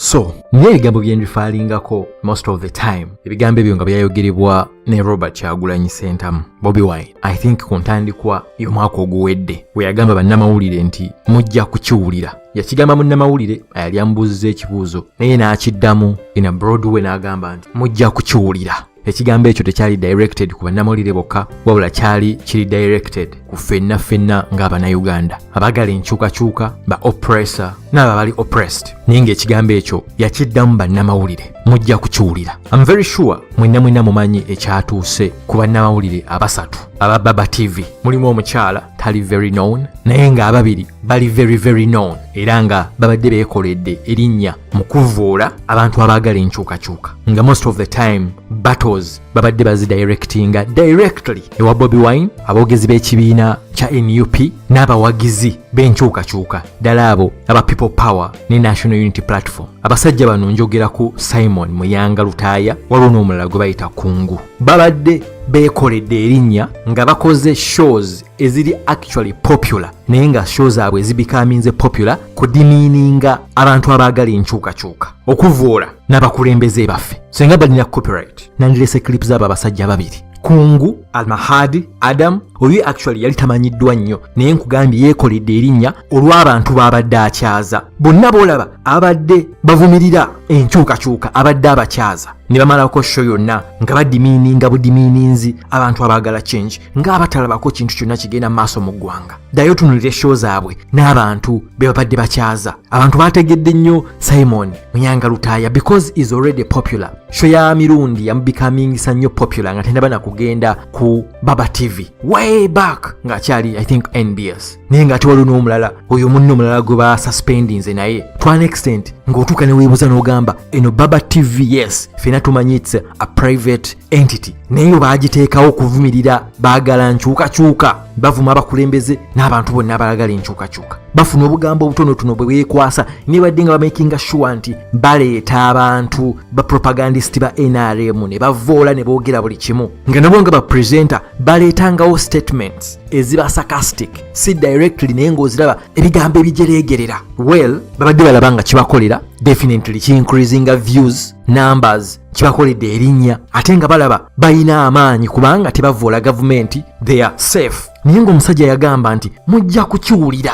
So n'ebigambo bye ndifaalingako most of the time ebigambo ebyo nga byayogerebwa ne Robert Kyagulanyi Ssentamu Bobi Wine. I think ku ntandikwa y'omwaka oguwedde we yagamba bannamawulire nti mujja kukiwulira. Yakigamba munnamawulire yali ambuuzizza ekibuuzo naye n'akiddamu in a broad way n'agamba nti mujja kukiwulira. Ekigambo ekyo tekyali directed ku bannamawulire bokka wabula kyali kiri directed ku ffenna ng'Abannayuganda abagala enkyukakyuka ba oppressor n'abo abali oppressed. Naye ng'ekigambo ekyo yakiddamu bannamawulire mujja kukiwulira. I'm very sure mwenna mumanyi ekyatuuse ku bannamawulire abasatu aba Baaba TV. Mulimu omukyala tali very known naye ng'ababiri bali very known era nga babadde beekoledde erinnya mu kuvvoola abantu abaagala enkyukakyuka nga most of the time battles babadde bazidirectinga directly ewa Bobi Wine, aboogezi b'ekibiina kya NUP n'abawagizi b'enkyukakyuka ddala abo aba People Power ne National Unity Platform. Abasajja bano njogera ku Simon Muyanga Lutaaya waliwo n'omulala gwe bayita Kungu. Babadde beekoledde erinnya nga bakoze shows eziri actually popular naye nga shows zaabwe zibikaminze popular kudimiininga abantu abaagala enkyukakyuka okuvvoola n'abakulembeze baffe. Senga balina copyright nandilese clip z'abo abasajja babiri. Kungu Al-Mahadi Adam oyo actually yali tamanyiddwa nnyo naye nkugambye yeekoledde erinnya olw'abantu babadde akyaza. Bonna boolaba abadde bavumirira enkyukakyuka abadde abakyaza ne bamalako show yonna nga badimiininga budimiininzi abantu abaagala change ng'abatalabako kintu kyonna kigenda maaso mu ggwanga. Ddayo tunulire show zaabwe n'abantu be babadde bakyaza. Abantu baategedde nnyo Simon Muyanga Lutaaya because is already popular. Show ya mirundi yamubikamingisa nnyo popular nga tenda bana kugenda ku Baaba TV way back ng'akyali I think NBS. Naye ng'ate waliwo n'omulala oyo munno omulala gwe basuspendinze naye to an extent ng'otuuka ne weebuuza n'ogamba eno Baaba TV yes fena tumanyi it's a private entity naye baagiteekawo okuvumirira baagala nkyukakyuka bavuma abakulembeze n'abantu bonna abalagala enkyukakyuka. Bafuna obugambo obutonotono bwe beekwasa ne badde nga bamakinga sure nti baleeta abantu bapropagandist ba NRM ne bavoola ne boogera buli kimu nga nabo nga bapresenta baleetangawo statements eziba sarcastic si directly naye ng'oziraba ebigambo ebijereegerera. Well babadde balaba nga kibakolera definitely ki-increasinga views numbers kibakoledde erinnya ate nga balaba balina amaanyi kubanga tebavoola gavumenti they are safe. Naye ng'omusajja yagamba nti mujja kukiwulira.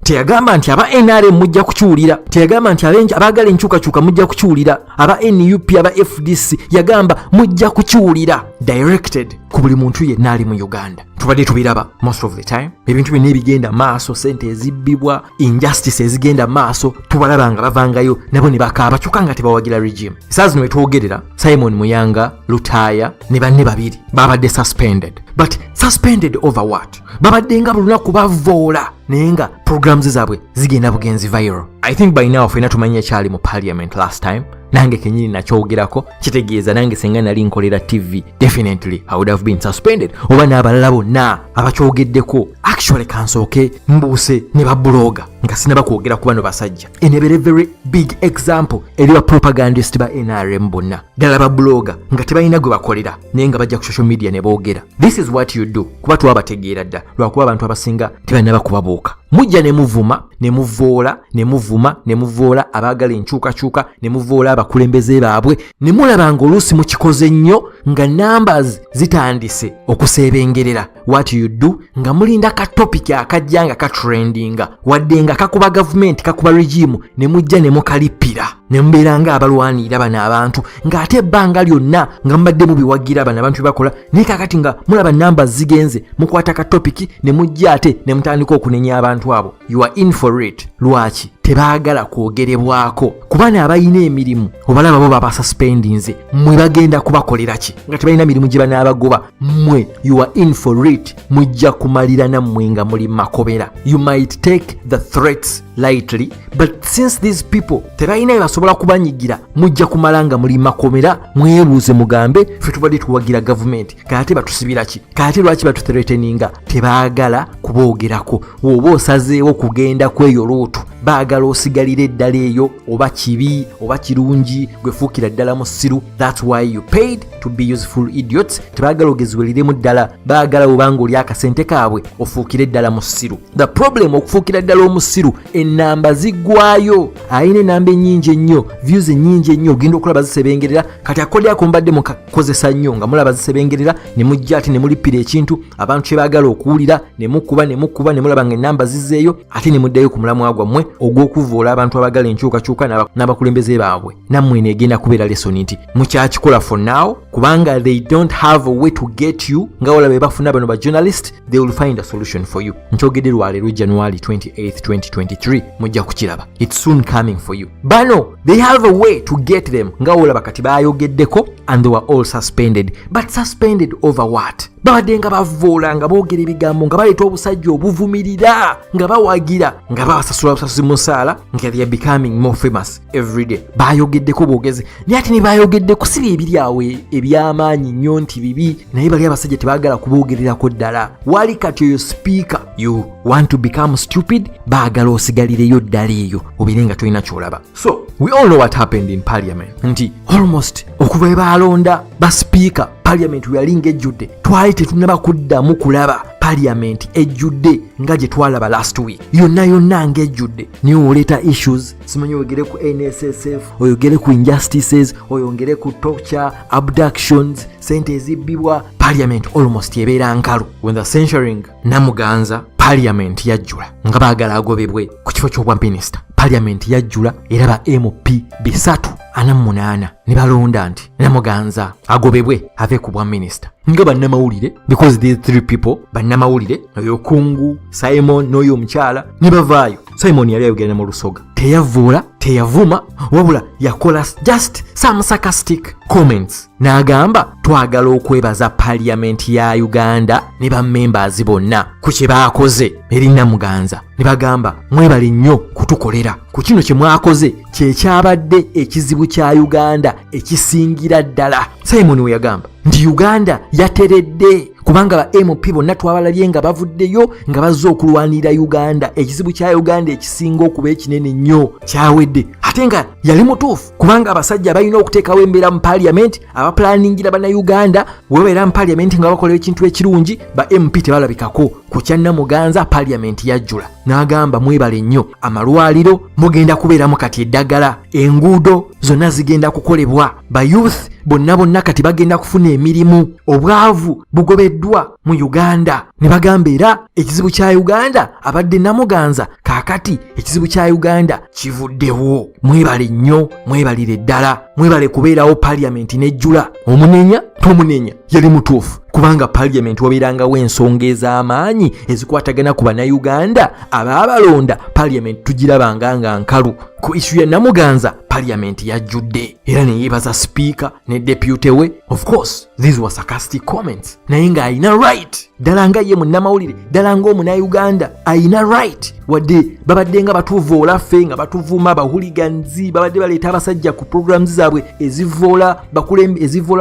Teyagamba nti aba NRM mujja kukiwulira, teyagamba nti abaagala enkyukakyuka mujja kukiwulira, aba NUP aba FDC yagamba mujja kukiwulira directed ku buli muntu yenna ali mu Uganda. Tubadde tubiraba most of the time ebintu byonna ebigenda maaso, sente ezibbibwa, injustice ezigenda maaso, tubalaba nga bavangayo nabo ne bakaaba kyokka nga tebawagira regime. Essaawa zino wetwogerera Simon Muyanga Lutaaya ne banne babiri babadde suspended. But suspended over what? Babadde nga buli lunaku bavvoola naye nga programs zaabwe zigenda bugenzi viral. I think by now fena tumanyi ekyali mu parliament last time. Nange kenyini nakyogerako kitegeeza nange senga nali nkolera TV definitely I would have been suspended. Oba n'abalala bonna abakyogeddeko actually kansooke mbuuse ne babloga nga sinaba kwogera ku bano basajja. In a very big example eri ba propagandist ba NRM bonna ddala babloga nga tebalina gwe bakolera naye nga bajja ku social media ne boogera. This is what you do kuba twabategeera dda lwakuba abantu abasinga tebalina bakubabuuka. Mujja ne muvuma ne muvoola abaagala enkyukakyuka ne muvoola abakulembeze baabwe ne mulaba ng'oluusi mukikoze nnyo nga numbers zitandise okuseebengerera. What you do nga mulinda ka topic akajja nga katrendinga wadde nga kakuba gavumenti kakuba regime ne mujja ne mukalipira ne mbeera nga abalwanirira bano abantu ng'ate ebbanga lyonna nga mbadde mubiwagira bano abantu bakola naye kakati nga mulaba numbers zigenze mukwata ka topic ne mujja ate ne mutandika okunenya abantu abo. You are in for it. Lwaki tebaagala kwogerebwako kubana abayina emirimu obalaba bo baba suspendinze mwe bagenda kubakolera ki nga tebalina mirimu gye banaabagoba mwe. You are in for it. Mujja kumalira nammwe nga muli makobera. You might take the threats lightly but since these people tebalina basobola kubanyigira mujja kumala nga muli makomera. Mwebuuze mugambe ffe tubadde tuwagira gavumenti kate batusibira ki kate lwaki batuthreateninga. Tebaagala kuboogerako. Woba osazeewo kugenda kweyo lootu baagala osigalire eddala eyo oba kibi oba kirungi gwefuukira ddala musiru. That's why you paid to be useful idiots. Tebaagala ogeziweliremu ddala, baagala obanga oli akasente kaabwe ofuukire ddala musiru. The problem okufuukira ddala omusiru, ennamba ziggwayo, ayina ennamba ennyingi ennyo, views ennyingi ennyo, ogenda okulaba zisebengerera. Kati akolyako mbadde mukakozesa nnyo nga mulaba zisebengerera, ne mujja ati ne mulipira ekintu abantu kye baagala okuwulira, ne mukuba ne mulaba ng'ennamba zizzeeyo, ate ne muddayo ku mulamwa gwammwe ogw'okuvoola abantu abaagala enkyukakyuka n'abakulembeze baabwe. Nammwe neegenda kubeera lesoni nti mukyakikola for now, kubanga they don't have a way to get you. Nga olaba bafuna bano ba journalist, they will find a solution for you. Nkyogedde lwaleero January 28, 2023, mujja kukiraba. It's soon coming for you. Bano, they have a way to get them. Nga olaba kati bayogeddeko and they were all suspended. But suspended over what? Babadde nga bavoola, nga boogera ebigambo, nga baleeta obusajja obuvumirira, nga bawagira, nga babasasula busasuzi musaala, nga they are becoming more famous every day. Bayogeddeko boogezi, naye ate ne bayogeddeko si ebiri awo eby'amaanyi nnyo nti bibi, naye bali abasajja tebaagala kuboogererako ddala. Wali kati oyo speaker, you want to become stupid, baagala osigalireyo ddala eyo obeere nga tolina ky'olaba. So we all know what happened in parliament, nti almost okuva we baalonda ba speaker parliament yalinga ejjudde, twali tetunaba kuddamu kulaba parliament ejjudde nga gye twalaba last week. Yonna ng'ejjudde, niyo oleeta issues, simanyi oyogere ku NSSF, oyogere ku injustices, oyongere ku torture, abductions, sente ezibbibwa. Parliament almost ebeera nkalu. When the censuring Namuganza, parliament yajjula nga baagala agobebwe ku kifo ky'obwa minisita. Parliament yajjula era ba MP 348 ne balonda nti Namuganza agobebwe ave ku bwa minisita. Nga bannamawulire, because these three people, bannamawulire, oyo Kungu, Simon n'oyo omukyala, ne bavaayo. Simon yali ayogera mu Lusoga, teyavuula, teyavuma, wabula yakola just some sarcastic comments. N'agamba twagala okwebaza parliament ya Uganda ne bammembers bonna ku kye baakoze eri Namuganza. Ne bagamba mwebale nnyo kutukolera ku kino kye mwakoze, kye kyabadde ekizibu kya Uganda ekisingira ddala. Simon we yagamba nti Uganda yateredde kubanga ba MP bonna twabalabye nga bavuddeyo nga bazze okulwanira Uganda. Ekizibu kya Uganda ekisinga okuba ekinene nnyo kyawedde. Ate nga yali mutuufu kubanga abasajja balina okuteekawo embeera mu parliament, abaplaningira bana Uganda webabeera mu parliament nga bakola ekintu ekirungi, ba MP tebalabikako. Ku kya Namuganza parliament yajjula. N'agamba mwebale nnyo, amalwaliro mugenda kubeeramu kati eddagala, enguudo zonna zigenda kukolebwa, ba youth bonna kati bagenda kufuna emirimu, obwavu bugobeddwa mu Uganda. Ne bagamba era ekizibu kya Uganda abadde Namuganza, kaakati ekizibu kya Uganda kivuddewo. Mwebale nnyo, mwebalire ddala, mwebale kubeerawo parliament nejjula. Omunenya tomunenya yali mutuufu kubanga parliament wabeerangawo ensonga ez'amaanyi ezikwatagana ku bannayuganda abaabalonda. Parliament tugirabanga nga nkalu. Ku issue ya Namuganza parliament yajjudde era ne yeebaza speaker ne deputy we. Of course these were sarcastic comments, naye nga ayina right ddala nga ye munnamawulire, ddala ng'omunnayuganda ayina right. Wadde babadde nga batuvoola ffe, nga batuvuma bahuliganzi, babadde baleeta abasajja ku programs zaabwe ezivoola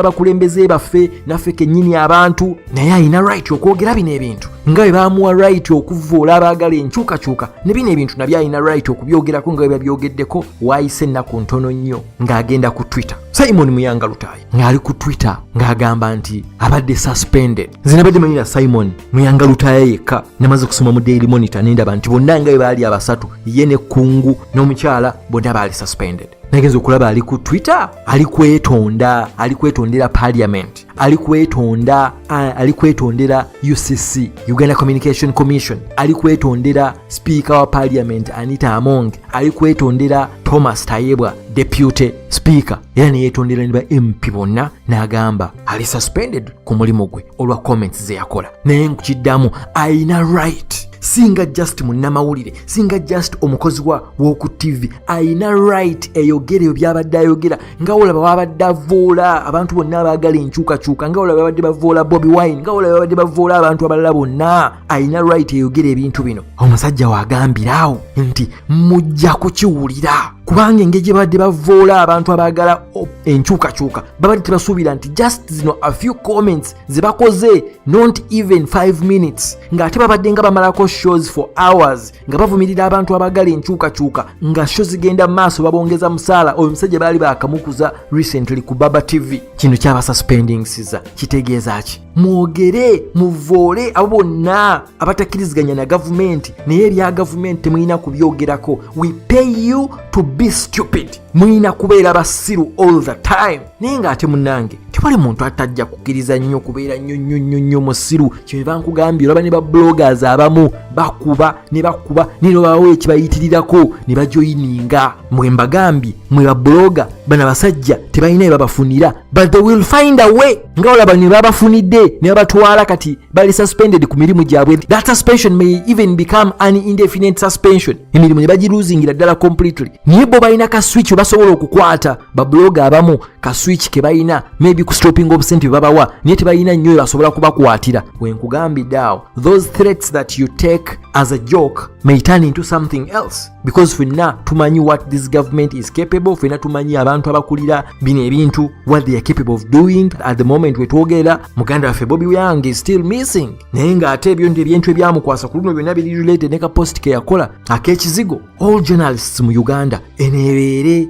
bakulembeze baffe naffe kennyini abantu, naye ayina right okwogera bino ebintu nga bwe baamuwa right okuvoola abaagala enkyukakyuka, ne bino ebintu nabyo ayina right okubyogerako nga bwe babyogeddeko waayise ennaku ntono nnyo ng'agenda ku Twitter. Simon Muyanga Lutaaya ng'ali ku Twitter ng'agamba nti abadde suspended. Nze nabadde manyira Simon Muyanga Lutaaya yekka, namaze kusoma mu Daily Monitor n'endaba nti bonna nga bwe baali abasatu, ye ne Kungu n'omukyala bonna baali suspended. Nagenza okulaba ali ku Twitter, ali kwetondera parliament, ali kwetondera UCC, Uganda Communication Commission, ali kwetondera speaker wa parliament Anita Among, ali kwetondera Thomas Tayebwa deputy speaker, era ne yeetondera ne ba MP bonna. N'agamba ali suspended ku mulimu gwe olwa comments ze yakola. Naye nkiddamu ayina right, singa just munnamawulire, singa just omukozi w'oku TV, ayina right eyogere byabadde ayogera. Nga olaba babadde avoola abantu bonna abaagala enkyukakyuka, nga olaba babadde bavoola Bobi Wine, nga olaba babadde bavoola abantu abalala bonna, ayina right eyogere ebintu bino. Omusajja waagambira awo nti mujja kukiwulira kubanga engeri gye badde bavoola abantu abaagala enkyukakyuka babadde tebasuubira nti just zino a few comments ze bakoze not even 5 minutes ng'ate babadde nga bamalako shows for hours nga bavumirira abantu abaagala enkyukakyuka nga show zigenda mu maaso babongeza musaala oyo musajja baali bakamukuza recently ku Baaba TV. Kino kyaba suspendingsiza kitegeeza ki? Mwogere muvoole abo bonna abatakkiriziganya na gavumenti naye ebya gavumenti temulina kubyogerako. We pay you to be stupid. Mulina kubeera basiru all the time. Naye ng'ate munnange tewali muntu atajja kukkiriza nnyo kubeera nnyo musiru. Kye bankugambye olaba ne bloggers abamu bakuba ne babawo ekibayitirirako ne bajoyininga. Mwe mbagambye mwe blogger bana basajja tebalina bye babafunira but they will find a way. Nga olaba ne babafunidde ne babatwala kati bali suspended ku mirimu gyabwe. That suspension may even become an indefinite suspension. Emirimu ne bagiruzingira ddala completely. Naye bo balina ka switch basobola okukwata bablogger abamu ka switch ke balina maybe ku stopping obscene babawa naye tebalina nnyo basobola kubakwatira. Wenkugambidde awo those threats that you take as a joke may turn into something else because fenna tumanyi what this government is capable. Fenna tumanyi abantu abakulira bino ebintu what they are capable of doing. At the moment we twogera muganda waffe Bobi Wine is still missing naye ng'ate ebyo ndi ebintu ebyamukwasa ku luno byonna biri related ne ka post ke yakola ak'ekizigo. All journalists mu Uganda enebeere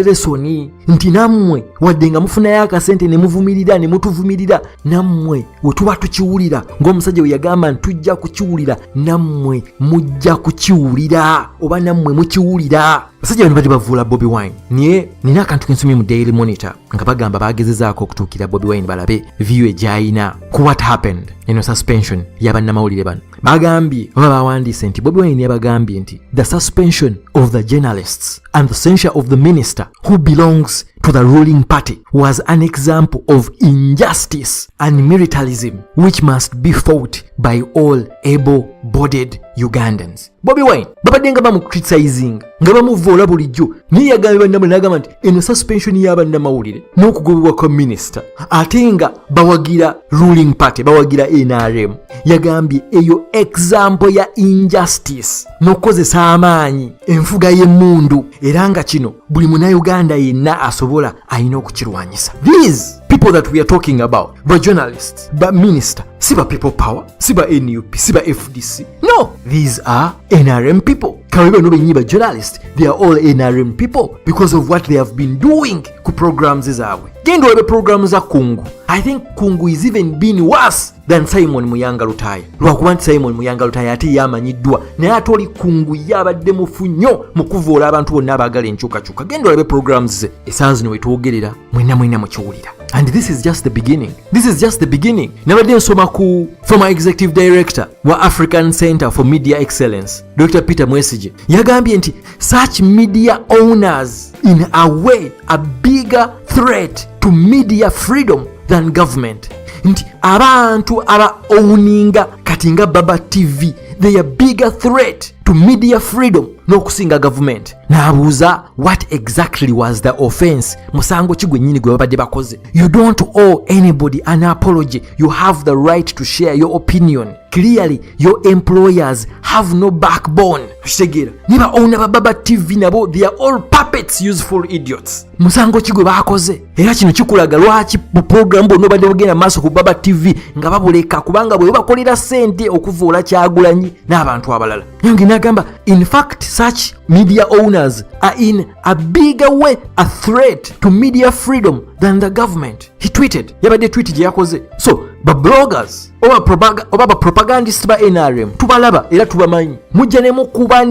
lesoni nti nammwe wadde nga mufunayo akasente ne muvumirira ne mutuvumirira nammwe we tuba tukiwulira ng'omusajja we yagamba nti tujja kukiwulira nammwe mujja kukiwulira oba nammwe mukiwulira. Basajja bano bali bavuula Bobi Wine naye nina akantu kensomye mu Daily Monitor nga bagamba bagezezaako okutuukira Bobi Wine balabe view egyayina ku what happened eno suspension y'abannamawulire bano. Bagambye oba bawandiise nti Bobi Wine yabagambye nti the suspension of the journalists and the censure of the minister who belongs to the ruling party was an example of injustice and militarism which must be fought by all able-bodied Ugandans. Bobi Wine babadde nga bamucriticizing nga bamuvoola bulijjo naye yagambye bannamawulire n'agamba nti eno suspension y'abannamawulire n'okugobebwa kwa minisita ate nga bawagira ruling party bawagira NRM. Yagambye eyo example ya injustice n'okukozesa amaanyi enfuga y'emmundu era nga kino buli munnayuganda yenna asobola alina okukirwanyisa. These people that we are talking about, ba journalists, ba minister, si ba people power, si ba NUP, si ba FDC. No, these are NRM people. Kawiba no benyi ba journalists, they are all NRM people because of what they have been doing ku programs zaabwe. Gendo webe programs za Kungu. I think Kungu is even been worse than Simon Muyanga Lutaaya. Lwakuba nti Simon Muyanga Lutaaya ate yamanyiddwa naye ate oli Kungu yabadde mufu nnyo mu kuvoola abantu bonna abaagala enkyukakyuka. Genda olabe programs ze essaawa zino we twogerera mwenna mukiwulira. And this is just the beginning. This is just the beginning. Nabadde nsoma ku former executive director wa African Center for Media Excellence Dr. Peter Mwesige yagambye nti such media owners in a way a bigger threat to media freedom than government. Nti abantu aba owninga kati nga Baaba TV they are bigger threat to media freedom n'okusinga government. N'abuuza what exactly was the offense. Musango ki gwe nnyini gwe babadde bakoze. You don't owe anybody an apology. You have the right to share your opinion. Clearly your employers have no backbone. Kitegeera niba owna ba Baaba TV nabo they are all puppets, useful idiots. Musango ki gwe bakoze era kino kikulaga lwaki mu program bonna badde bagenda maaso ku Baaba TV nga babuleka kubanga bwe bakolera ssente okuvoola Kyagulanyi n'abantu abalala. Yange n'agamba in fact such media owners are in a bigger way a threat to media freedom than the government. He tweeted. Yabadde tweet gye yakoze. So ba bloggers oba propagandists ba NRM tubalaba era tubamanyi mujja ne mukuba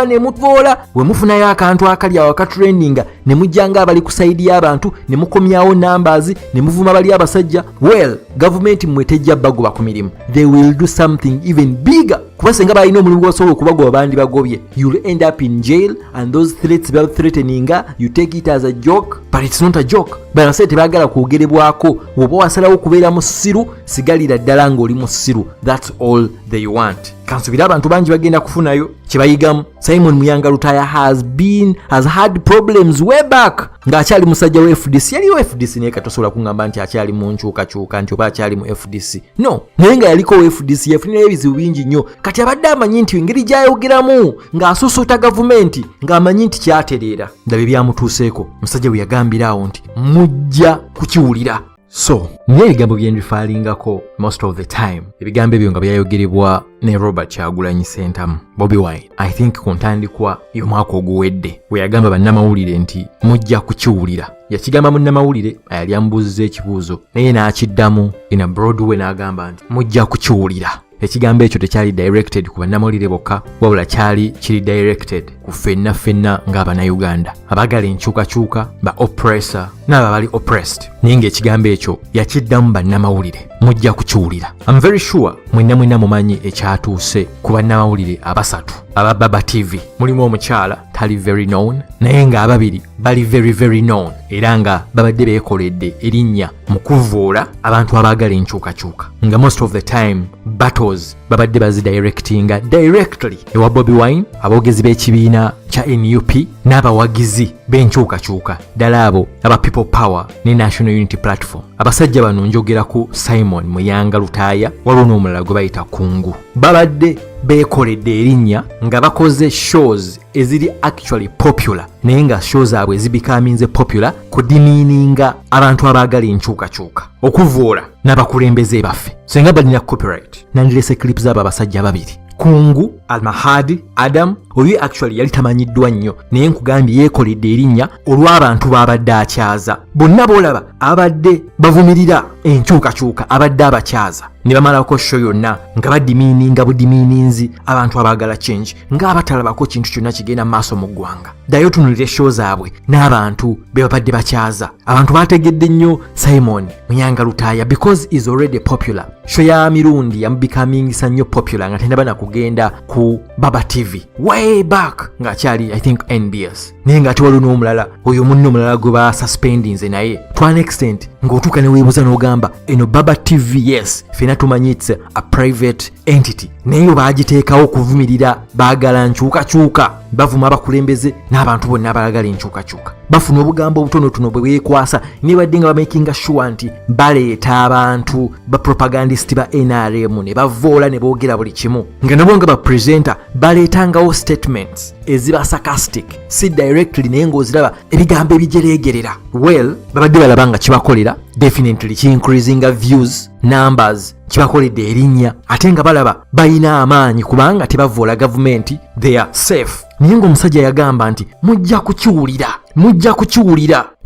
ne mutvola we mufunayo akantu akali awaka trendinga ne mujjanga abali ku side y'abantu ne mukomyawo numbers ne muvuma bali abasajja. Well, government mwetejja bagoba ku mirimu. They will do something even bigger. Kubasenga balina omulimu gwasobola okubagoba bandi bagobye. You'll end up in jail and those threats about threatening you take it as a joke but but it's not a joke. Banase tebagala kwogerebwako. Oba wasalawo kubeera mu ssiru, sigalira ddala ng'oli mu ssiru. That's all they want. Kansubira abantu bangi bagenda kufunayo kyebayigamu. Simon Muyanga Lutaaya has had problems way back ng'akyali musajja wa FDC. Yaliyo FDC naye katosobola kuŋŋamba nti akyali mu nkyukakyuka nti oba akyali mu FDC. No, naye nga yaliko FDC yafunirayo ebizibu bingi nnyo. Kati abadde amanyi nti engeri gy'ayogeramu ng'asusuuta gavumenti ng'amanyi nti kyatereera. Ndaba ebyamutuuseeko musajja bwe yagambira awo nti mujja kukiwulira. So, naye ebigambo bye ndifaalingako most of the time. Ebigambo ebyo nga byayogerebwa ne Robert Kyagulanyi Ssentamu, Bobi Wine. I think ku ntandikwa y'omwaka oguwedde we yagamba bannamawulire nti mujja kukiwulira. Yakigamba munnamawulire yali amubuuziza ekibuuzo naye n'akiddamu in a broad way n'agamba nti mujja kukiwulira. Ekigambo ekyo tekyali directed ku bannamawulire bokka wabula kyali kiri directed ku ffenna ng'abannayuganda abaagala enkyukakyuka, ba oppressor n'ababali oppressed. Naye ng'ekigambo ekyo yakiddamu bannamawulire mujja kukiwulira. I'm very sure mwenna mumanyi ekyatuuse ku bannamawulire abasatu aba Baaba TV. Mulimu omukyala tali very known naye ng'ababiri bali very known era nga babadde beekoledde erinnya mu kuvvoola abantu abaagala enkyukakyuka nga most of the time battles babadde bazidirectinga directly ewa Bobi Wine, aboogezi b'ekibiina kya NUP n'abawagizi b'enkyukakyuka ddala abo aba People Power ne National Unity Platform. Abasajja bano njogera ku Simon Muyanga Lutaaya waliwo n'omulala gwe bayita Kungu. Babadde beekoledde erinnya nga bakoze shows eziri actually popular naye nga shows abwe zibikaminze popular kudimiininga abantu abaagala enkyukakyuka okuvvoola n'abakulembeze baffe. Senga balina copyright nandirese clips z'abo abasajja babiri. Kungu, Almahadi, Adam, oyo actually yali tamanyiddwa nnyo naye nkugambye yeekoledde erinnya olw'abantu baabadde akyaza. Bonna boolaba abadde bavumirira enkyukakyuka abadde abakyaza ne bamalako show yonna nga badimiininga budimiininzi abantu abaagala change ng'abatalabako kintu kyonna kigenda maaso mu ggwanga. Ddayo tunulire show zaabwe n'abantu be babadde bakyaza. Abantu baategedde nnyo Simon Muyanga Lutaaya because is already popular. Show ya mirundi yamubicamingisa nnyo popular nga tendaba na kugenda ku Baaba TV way back ng'akyali I think NBS. Naye ng'ate waliwo n'omulala oyo munno omulala gwe basuspendinze naye to an extent ng'otuuka ne weebuuza n'ogamba eno Baaba TV yes fena tumanyi it's a private entity naye baagiteekawo okuvumirira baagala nkyukakyuka bavuma abakulembeze n'abantu bonna abalagala enkyukakyuka. Bafuna obugambo obutonotono bwe beekwasa ne badde nga bamakinga sure nti baleeta abantu bapropagandist ba NRM ne bavoola ne boogera buli kimu nga nabo nga bapresenter baleetangawo statements eziba sarcastic si directly naye ng'oziraba ebigambo ebijereegerera. Well, babadde balaba nga kibakolera definitely ki-increasinga views numbers kibakoledde erinnya ate nga balaba balina amaanyi kubanga tebavoola gavumenti they are safe. Naye ng'omusajja yagamba nti mujja kukiwulira.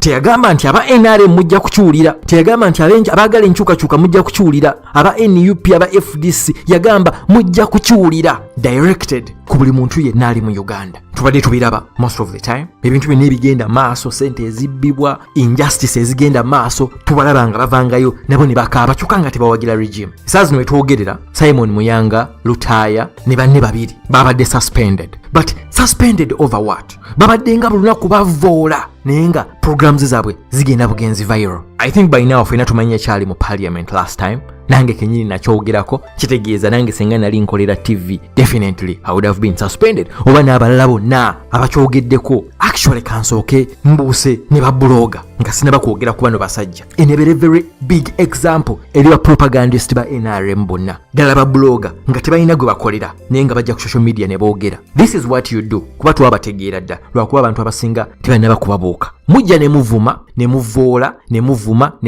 Teyagamba nti aba NRM mujja kukiwulira. Teyagamba nti abaagala enkyukakyuka mujja kukiwulira. Aba NUP aba FDC yagamba mujja kukiwulira. Directed ku buli muntu yenna ali mu Uganda. Tubadde tubiraba most of the time. Ebintu byonna ebigenda maaso, sente ezibbibwa, injustice ezigenda maaso, tubalaba nga bavangayo nabo ne bakaaba kyokka nga tebawagira regime. Esaazi zino wetwogerera Simon Muyanga Lutaaya ne banne babiri babadde suspended. But suspended over what? Babadde nga buli lunaku bavoola naye nga programs zaabwe zigenda bugenzi viral. I think by now fena tumanyi ekyali mu parliament last time. Nange kenyini nakyogerako kitegeeza nange senga nali nkolera TV definitely I would have been suspended. Oba n'abalala bonna abakyogeddeko actually kansooke mbuuse ne babloga nga sinaba kwogera ku bano basajja. In a very big example eri ba propagandist ba NRM bonna ddala babloga nga tebalina gwe bakolera naye nga bajja ku social media ne boogera. This is what you do kuba twabategeera dda lwakuba abantu abasinga tebalina bakubabuuka. Mujja ne muvuma ne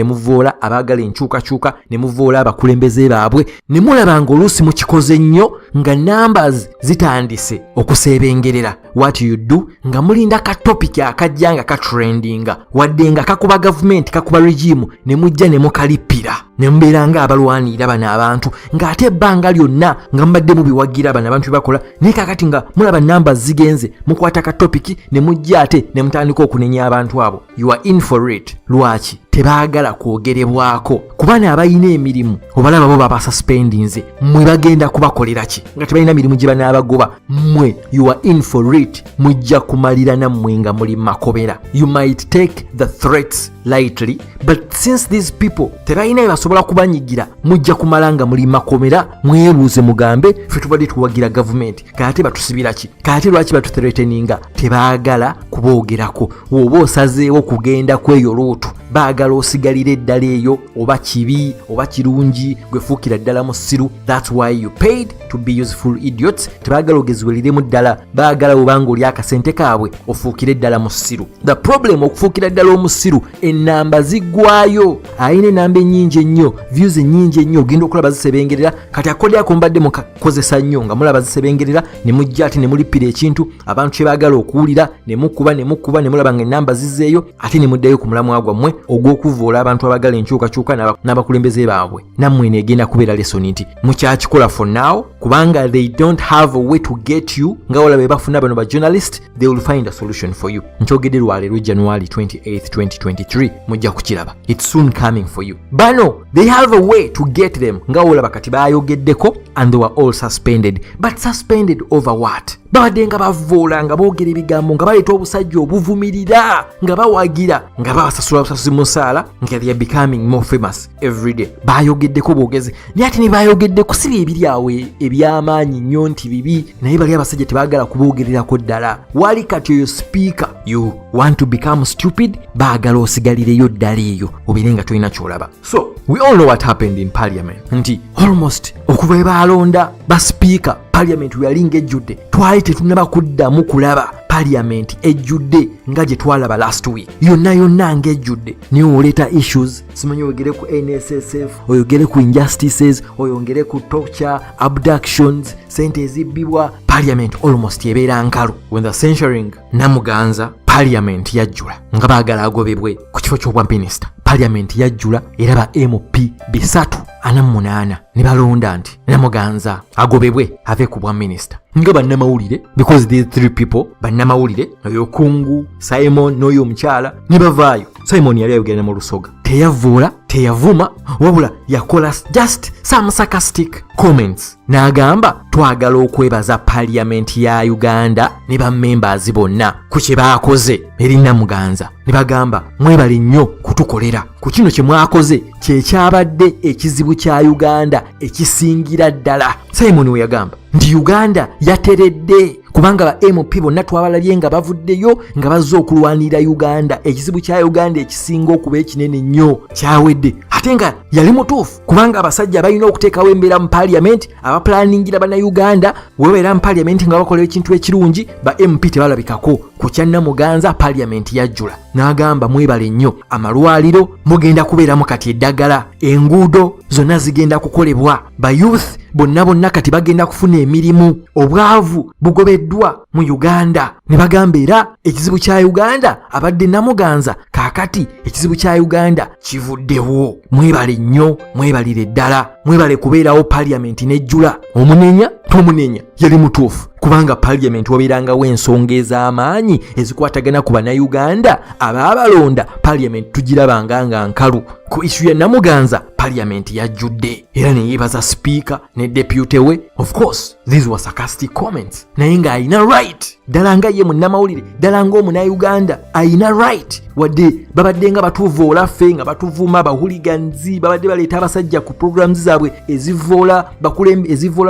muvoola abaagala enkyukakyuka ne muvoola abakulembeze baabwe ne mulaba ng'oluusi mukikoze nnyo nga numbers zitandise okuseebengerera. What you do nga mulinda ka topic akajja nga katrendinga wadde nga kakuba government kakuba regime ne mujja ne mukalipira. ne mbeera nga abalwanirira bano abantu ng'ate ebbanga lyonna nga mbadde mubiwagira bano abantu bakola naye kakati nga mulaba namba zigenze mukwata ka topiki ne mujja ate ne mutandika okunenya abantu abo. You are in for it. Lwaki tebaagala kwogerebwako kubana abayina emirimu obalaba bo baba suspendinze mwe bagenda kubakolera ki nga tebalina mirimu gye banaabagoba mwe. You are in for it. Mujja kumalira nammwe nga muli makobera. You might take the threats lightly but since these people tebalina bye basobola kubanyigira mujja kumala nga muli makomera. Mwebuuze mugambe ffe tubadde tuwagira gavumenti kaate batusibira ki kaate lwaki batuthreateninga. Tebaagala kuboogerako. Woba osazeewo kugenda kweyo luutu baagala osigalira eddala eyo oba kibi oba kirungi gwefuukira ddala mu ssiru. That's why you paid to be useful idiots. Tebaagala ogeziweliremu ddala baagala obanga oli akasente kaabwe ofuukire ddala mu ssiru. The problem okufuukira ddala omussiru ennamba ziggwayo. Ayina ennamba ennyingi ennyo views ennyingi ennyo ogenda okulaba zisebengerera kati akodi ako mbadde mukakozesa nnyo nga mulaba zisebengerera ne mujja ate ne mulippira ekintu abantu kye baagala okuwulira ne mukuba ne mulaba nga ennamba zizzeeyo ate ne muddayo ku mulamwa gwammwe ogw'okuvoola abantu abagala enkyukakyuka n'abakulembeze baabwe. Nammwe neegenda kubeera lesoni nti mukyakikola for now kubanga they don't have a way to get you nga olaba be bafuna bano ba journalist. They will find a solution for you. Nkyogedde lwaleero January 28, 2023 mujja kukiraba. It's soon coming for you. Bano they have a way to get them nga olaba kati bayogeddeko and they were all suspended. But suspended over what? Babadde nga bavoola nga boogera ebigambo nga baleeta obusajja obuvumirira nga bawagira nga babasasula busasuzi musaala nga they are becoming more famous every day. Bayogeddeko boogezi naye ate ne bayogeddeko si ebiri awo ebyamaanyi nnyo nti bibi naye bali abasajja tebaagala kuboogererako ddala. Wali kati oyo speaker you want to become stupid baagala osigalireyo ddala eyo obeere nga tolina kyolaba. So we all know what happened in parliament nti almost okuva bwe baalonda ba speaker parliament yalinga ejjudde twali tetunaba kuddamu kulaba parliament ejjudde nga gye twalaba last week. Yonna ng'ejjudde niye oleeta issues simanyi oyogere ku NSSF oyogere ku injustices oyongere ku torture abductions sente ezibbibwa parliament almost ebeera nkalu. When the censuring Namuganza parliament yajjula nga baagala agobebwe ku kifo ky'obwa minisita. Parliament yajjula era ba MP 348 ne balonda nti Namuganza agobebwe ave ku bwa minisita nga bannamawulire because these three people bannamawulire oyo Kungu Simon n'oyo omukyala ne bavaayo. Simon yali ayogera mu Lusoga teyavula teyavuma wabula yakola just some sarcastic comments n'agamba twagala okwebaza parliament ya Uganda ne ba members bonna ku kye baakoze eri Namuganza ne bagamba mwebale nnyo kutukolera ku kino kye mwakoze kye kyabadde ekizibu kya Uganda ekisingira ddala. Simon we yagamba nti Uganda yateredde kubanga ba MP bonna twabalabye nga bavuddeyo nga bazze okulwanira Uganda. Ekizibu kya Uganda ekisinga okuba ekinene nnyo kyawedde ate nga yali mutuufu kubanga abasajja balina okuteekawo embeera mu parliament abaplaningira bana Uganda webeera mu parliament nga bakola ekintu ekirungi ba MP tebalabikako. Ku kya Namuganza parliament yajjula n'agamba mwebale nnyo amalwaliro mugenda kubeeramu kati eddagala enguudo zonna zigenda kukolebwa ba youth bonna kati bagenda kufuna emirimu obwavu bugobeddwa mu Uganda. Ne bagamba era ekizibu kya Uganda abadde Namuganza kaakati ekizibu kya Uganda kivuddewo. Mwebale nnyo mwebalire ddala mwebale kubeerawo parliament nejjula. Omunenya tomunenya yali mutuufu kubanga parliament wabeerangawo ensonga ez'amaanyi ezikwatagana ku bannayuganda abaabalonda. Parliament tugirabanga nga nkalu. Ku issue ya Namuganza parliament yajjudde era ne yeebaza speaker ne deputy we. Of course these were sarcastic comments naye nga ayina right ddala nga ye munnamawulire ddala ng'omunnayuganda ayina right wadde babadde nga batuvoola ffe nga batuvuma bahuliganzi babadde baleeta abasajja ku programs zaabwe ezivoola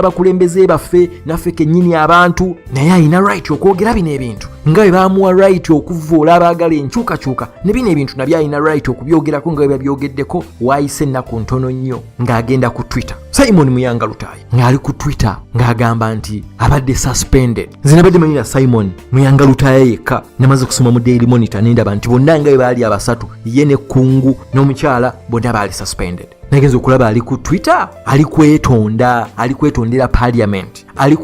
bakulembeze baffe naffe kennyini abantu naye ayina right okwogera bino ebintu nga bwe baamuwa right okuvoola abaagala enkyukakyuka ne bino ebintu nabyo ayina right okubyogerako nga bwe babyogeddeko waayise ennaku ntono nnyo ng'agenda ku Twitter. Simon Muyanga Lutaaya ng'ali ku Twitter ng'agamba nti abadde suspended. Nze nabadde manyira Simon Muyanga Lutaaya yekka namaze kusoma mu Daily Monitor ne ndaba nti bonna nga bwe baali abasatu ye ne Kungu n'omukyala bonna baali suspended. nagenza okulaba ali ku Twitter, ali kwetondera parliament, ali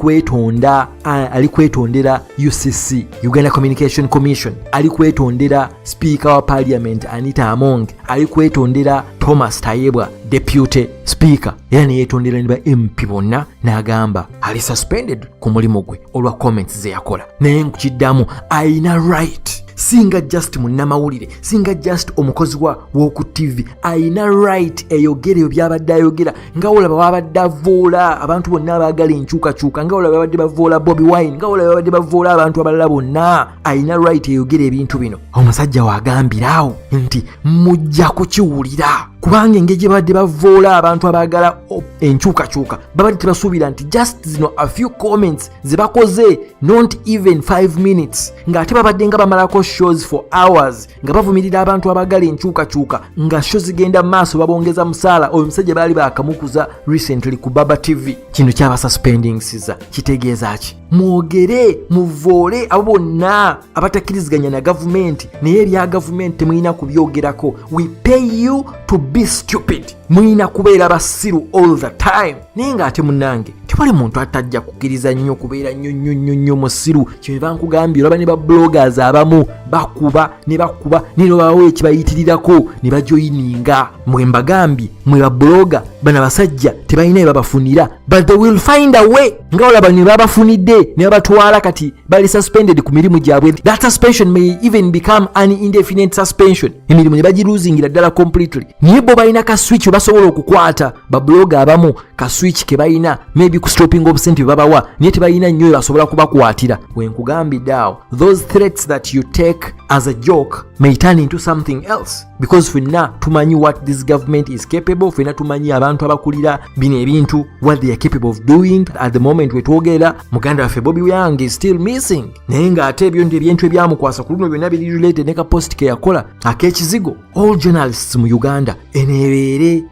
kwetondera UCC, Uganda Communication Commission, ali kwetondera speaker wa parliament Anita Among, ali kwetondera Thomas Tayebwa deputy speaker, era ne yetondera ne MP bonna, n'agamba ali suspended ku mulimu gwe olwa comments ze yakola. Naye nkiddamu ayina right, singa just munnamawulire, singa just omukozi w'oku TV, ayina right eyogere byabadde ayogera, nga olaba babadde avoola abantu bonna abaagala enkyukakyuka, nga olaba babadde bavoola Bobi Wine, nga olaba babadde bavoola abantu abalala bonna, ayina right eyogere ebintu bino. Omusajja waagambiraawo nti mujja kukiwulira, kubanga engeri gye babadde bavoola abantu abaagala enkyukakyuka babadde tebasuubira nti just zino a few comments ze bakoze, not even 5 minutes, ng'ate babadde nga bamalako shows for hours nga bavumirira abantu abaagala enkyukakyuka, nga show zigenda maaso babongeza musaala. Oyo musajja baali bakamukuza recently ku Baaba TV. Kino kyaba suspending siza kitegeeza ki? Mwogere, muvoole abo bonna abatakkiriziganya na gavumenti, naye ebya gavumenti temulina kubyogerako. We pay you to be stupid. Mulina kubeera basiru all the time. Naye ng'ate munnange tewali muntu atajja kukkiriza nnyo kubeera nnyo musiru. Kye bankugambye, olaba ne ba bloggers abamu bakuba ne babawo ekibayitirirako ne bajoyininga. Mwe mbagambye, mwe ba blogger bana basajja tebalina bye babafunira, but they will find a way. Nga olaba ne babafunidde ne babatwala kati bali suspended ku mirimu gyabwe. That suspension may even become an indefinite suspension. Emirimu ne bagiruzingira ddala completely. Naye bo balina ka switch basobola okukwata. Ba blogger abamu ka switch ke balina, maybe ku stopping obscene babawa, naye tebalina nnyo basobola kubakwatira. Wenkugambidde awo, those threats that you take as a joke may turn into something else, because ffenna tumanyi what this government is capable. Ffenna tumanyi abantu abakulira bino ebintu what they are capable of doing. At the moment wetwogera, muganda waffe Bobi Wine is still missing, naye ng'ate ebintu ebyamukwasa ku luno byonna biri related ne ka post ke yakola ak'ekizigo. All journalists mu Uganda eneebeere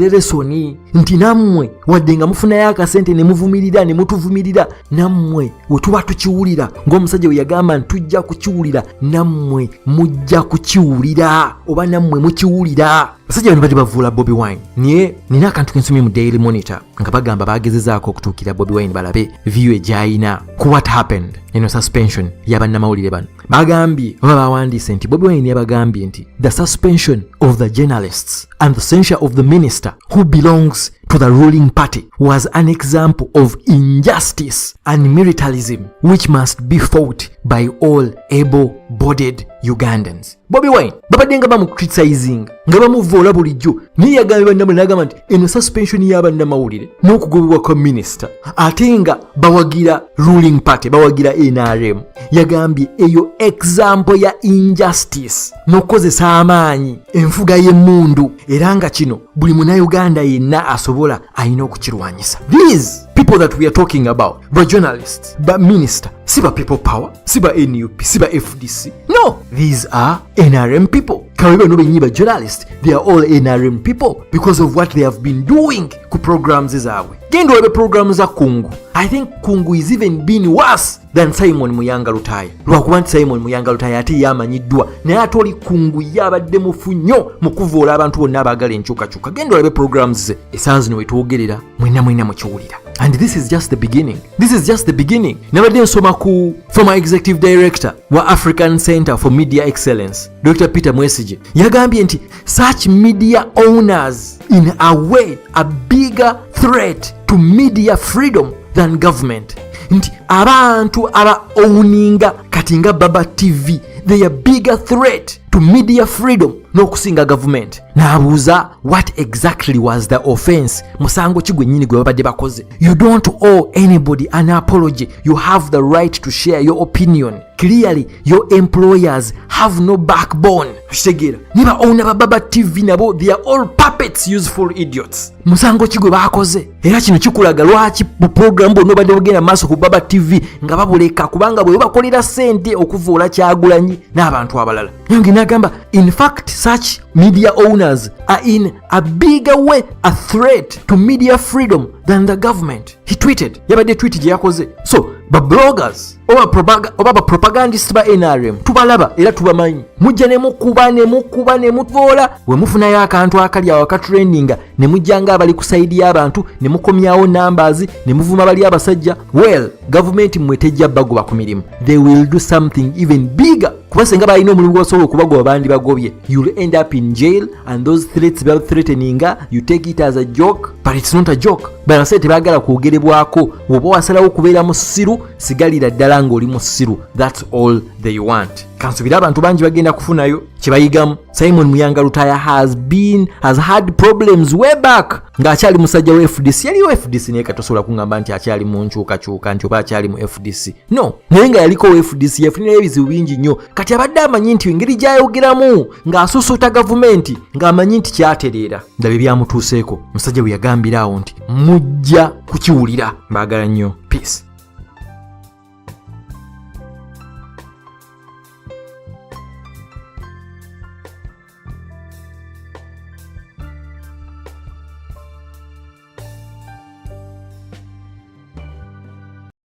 lesoni nti nammwe wadde nga mufunayo akasente ne muvumirira ne mutuvumirira, nammwe we tuba tukiwulira ng'omusajja we yagamba nti tujja kukiwulira, nammwe mujja kukiwulira oba nammwe mukiwulira. Basajja bano badde bavuula Bobi Wine. Naye nina akantu kensomye mu Daily Monitor nga bagamba bagezezaako okutuukira Bobi Wine balabe view egyayina ku what happened, eno suspension y'abannamawulire bano. Bagambye oba bawandiise nti Bobi Wine yabagambye nti the suspension of the journalists and the censure of the minister who belongs to the ruling party was an example of injustice and militarism which must be fought by all able-bodied Ugandans. Bobi Wine babadde nga bamucriticizing nga bamuvoola bulijjo, naye yagambye bannamawulire n'agamba nti eno suspension y'abannamawulire n'okugobebwa kwa minisita ate nga bawagira ruling party, bawagira NRM, yagambye eyo example ya injustice n'okukozesa amaanyi, enfuga y'emmundu, era nga kino buli munnayuganda yenna asobola alina okukirwanyisa. These people that we are talking about, the journalists, the minister, si ba people power, si ba NUP, si ba FDC. No, these are NRM people. Karibu no benyi ba journalists, they are all NRM people because of what they have been doing ku programs zaabwe. Gendo webe programs za Kungu. I think Kungu is even been worse than Simon Muyanga Lutaaya. Lwakuba nti Simon Muyanga Lutaaya ate yamanyiddwa naye atoli Kungu yabadde mufu nnyo mu kuvoola abantu bonna abaagala enkyukakyuka. Gendo webe programs ze essaawa zino wetwogerera mwenna mukiwulira. And this is just the beginning. This is just the beginning. Nabadde nsoma ku former executive director wa African Center for Media Excellence, Dr. Peter Mwesige. Yagambye nti such media owners in a way a bigger threat to media freedom than government. Nti abantu aba owninga kati nga Baaba TV, they are bigger threat to media freedom n'okusinga government. N'abuuza what exactly was the offense, musango ki gwennyini gwe babadde bakoze. You don't owe anybody an apology. You have the right to share your opinion. Clearly your employers have no backbone. Kitegeera niba owner ba Baaba TV nabo they are all puppets, useful idiots. Musango ki gwe bakoze. Era kino kikulaga lwaki mu program bonna badde bagenda maaso ku Baaba TV nga babuleka, kubanga bwe bakolera ssente okuvoola Kyagulanyi n'abantu abalala. Nange nagamba in fact such media owners are in a bigger way a threat to media freedom than the government. He tweeted. Yabadde tweet gye yakoze. So, ba bloggers oba propagandist ba NRM tubalaba era tubamanyi mujja ne mukuba ne mutoola we mufunayo akantu akali awo akatrendinga ne mujjanga abali ku side y'abantu ne mukomyawo numbers ne muvuma bali abasajja. Well, government mwetejja bagoba ku mirimu. They will do something even bigger. Kuba senga balina omulimu gwasobola okubagoba bandi bagobye, you'll end up in jail, and those threats about threatening you take it as a joke, but it's not a joke. Bana sente bagala kugerebwako oba wasalawo kubeera mu ssiru sigalira ddala ng'oli mu ssiru. That's all they want. Kansubira abantu bangi bagenda kufunayo kibayigamu. Simon Muyanga Lutaaya has had problems way back ng'akyali musajja wa FDC. Yaliyo FDC naye katosobola kungamba nti akyali mu nkyukakyuka nti oba akyali mu FDC. No, naye nga yaliko FDC yafunira ebizibu bingi nnyo. Kati abadde amanyi nti engeri gy'ayogeramu ng'asusuuta gavumenti ng'amanyi nti kyatereera. Ndaba ebyamutuuseeko musajja bwe yagambira awo nti mujja kukiwulira. Mbaagala nnyo. Peace.